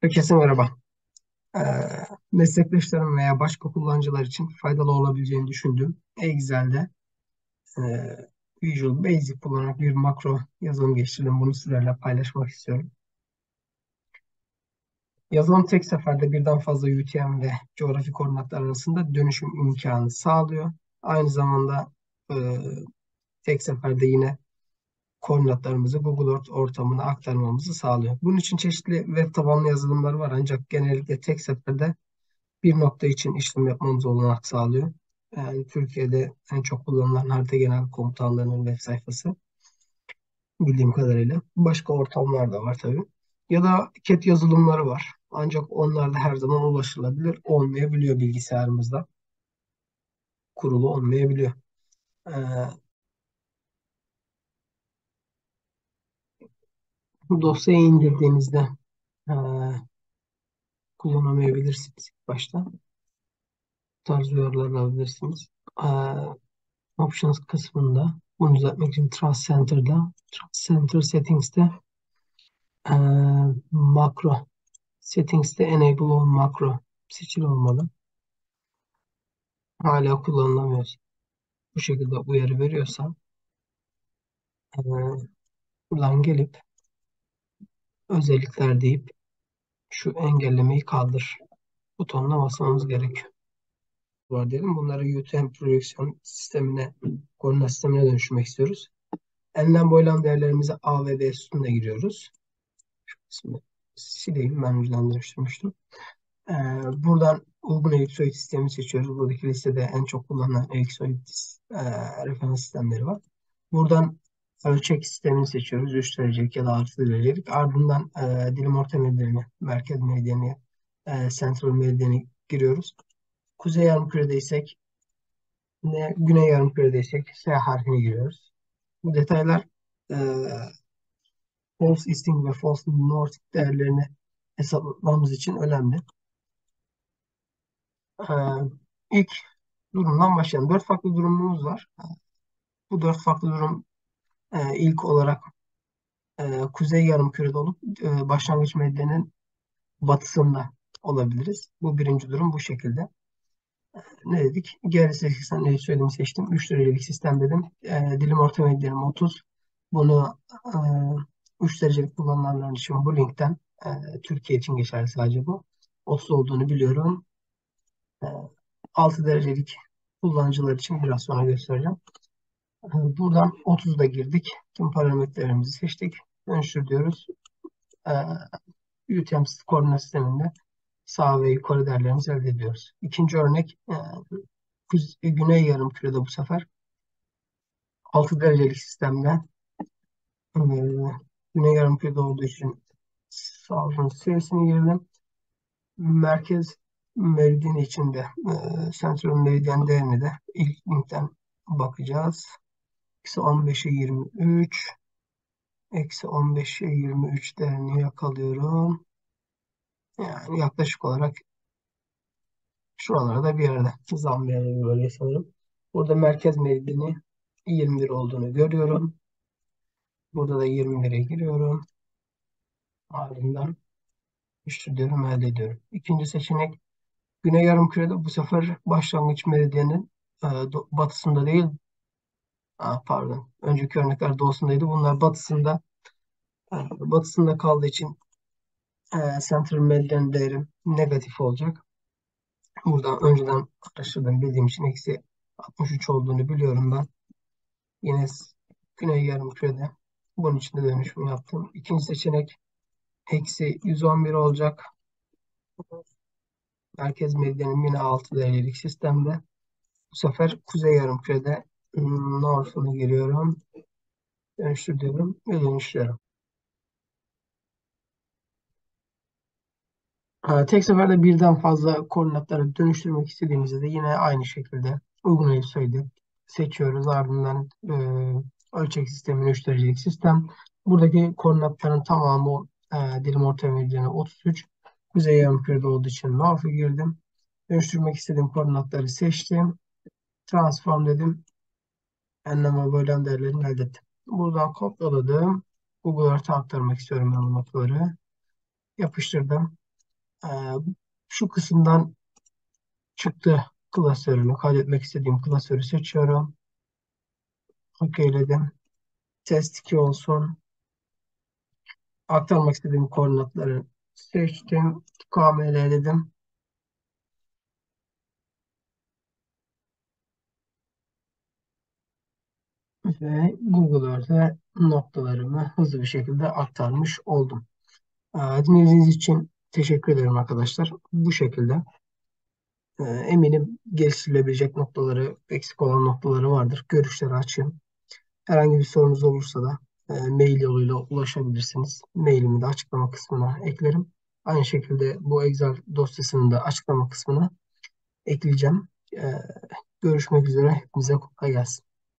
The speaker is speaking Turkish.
Herkese merhaba. Ee, Meslektaşlarım veya başka kullanıcılar için faydalı olabileceğini düşündüğüm Excel'de e, Visual Basic kullanarak bir makro yazılım geliştirdim. Bunu sizlerle paylaşmak istiyorum. Yazılım tek seferde birden fazla UTM ve coğrafi koordinatlar arasında dönüşüm imkanı sağlıyor. Aynı zamanda e, tek seferde yine koordinatlarımızı Google Earth ortamına aktarmamızı sağlıyor. Bunun için çeşitli web tabanlı yazılımlar var ancak genellikle tek seferde bir nokta için işlem yapmamıza olanak sağlıyor. Yani Türkiye'de en çok kullanılan harita genel komutanlarının web sayfası bildiğim kadarıyla. Başka ortamlar da var tabii. Ya da CAT yazılımları var. Ancak onlar da her zaman ulaşılabilir olmayabiliyor bilgisayarımızda. Kurulu olmayabiliyor. Ee, Bu dosyayı indirdiğinizde e, kullanamayabilirsiniz ilk başta. Bu tarz uyarılar alabilirsiniz. Ee, Options kısmında bunu düzeltmek için Trust Center Settings'te makro Settings'te Enable on makro seçili olmalı. Hala kullanılamıyor. Bu şekilde uyarı veriyorsa buradan gelip özellikler deyip şu engellemeyi kaldır butonuna basmamız gerekiyor. Var diyelim. Bunları UTM projeksiyon sistemine, koordinat sistemine dönüştürmek istiyoruz. Enlem boylam değerlerimizi A ve B sütununa giriyoruz. Şimdi sileyim, ben önceden dönüştürmüştüm. Ee, Buradan uygun elipsoid sistemi seçiyoruz. Buradaki listede en çok kullanılan elipsoid referans sistemleri var. Buradan ölçek sistemini seçiyoruz. 3 derecelik ya da 6 derecelik. Ardından dilim orta meridyeni, merkez meridyeni, central meridyeni giriyoruz. Kuzey yarımküredeysek ne güney yarımküredeysek S harfini giriyoruz. Bu detaylar e, false easting ve false north değerlerini hesaplamamız için önemli. Ee, ilk durumdan başlayalım. Dört farklı durumumuz var. Bu dört farklı durum ilk olarak kuzey yarımkürede olup başlangıç medyanın batısında olabiliriz. Bu birinci durum bu şekilde. Ne dedik? GR80 neyi söylediğimi seçtim. 3 derecelik sistem dedim. Dilim orta medyanım 30. Bunu 3 derecelik kullanılanlar için bu linkten Türkiye için geçerli sadece bu. 30 olduğunu biliyorum. E, 6 derecelik kullanıcılar için biraz sonra göstereceğim. Buradan 30'da girdik. Tüm parametrelerimizi seçtik. Dönüştür diyoruz. Ee, UTM koordinat sisteminde sağ ve yukarı değerlerimizi elde ediyoruz. İkinci örnek güney yarımkürede bu sefer 6 derecelik sistemde e, güney yarımkürede olduğu için sağın serisini girdim. Merkez meridyen içinde central meridyen değerini de ilk linkten bakacağız. -15'e 23 -15'e 23 değerini yakalıyorum. Yani yaklaşık olarak şuralarda bir yerde. Zambiya bir bölge sanırım. Burada merkez meridyeni 21 olduğunu görüyorum. Burada da 21'e giriyorum. Ardından işte diyorum elde ediyorum. İkinci seçenek Güney Yarımküre'de bu sefer başlangıç meridyenin batısında değil, pardon. Önceki örnekler doğusundaydı. Bunlar batısında kaldığı için Central Meridyen değerim negatif olacak. Burada önceden araştırdığım bildiğim için -63 olduğunu biliyorum ben. Yine güney yarımkürede bunun için de dönüşüm yaptım. İkinci seçenek -111 olacak. Merkez meridyenim yine 6 derecelik sistemde. Bu sefer kuzey yarımkürede North'unu giriyorum. Dönüştür diyorum ve dönüştürüyorum. Tek seferde birden fazla koordinatları dönüştürmek istediğimizde de yine aynı şekilde uygun sayıda seçiyoruz. Ardından ölçek sistemini 3 derecelik sistem. Buradaki koordinatların tamamı dilim orta meridyeni 33. Kuzey yarımkürede olduğu için North'u girdim. Dönüştürmek istediğim koordinatları seçtim. Transform dedim. Enlem bölen değerlerini elde ettim. Buradan kopyaladım. Google Earth'a aktarmak istiyorum ben bu notları. Yapıştırdım. E, Şu kısımdan çıktı klasörünü, kaydetmek istediğim klasörü seçiyorum. Okeyledim. Test 2 olsun. Aktarmak istediğim koordinatları seçtim. KML dedim. Ve Google Earth'e noktalarımı hızlı bir şekilde aktarmış oldum. Dinlediğiniz için teşekkür ederim arkadaşlar. Bu şekilde eminim geliştirilebilecek noktaları, eksik olan noktaları vardır. Görüşleri açayım. Herhangi bir sorunuz olursa da mail yoluyla ulaşabilirsiniz. Mailimi de açıklama kısmına eklerim. Aynı şekilde bu Excel dosyasını da açıklama kısmına ekleyeceğim. Görüşmek üzere. Hepinize kolay gelsin.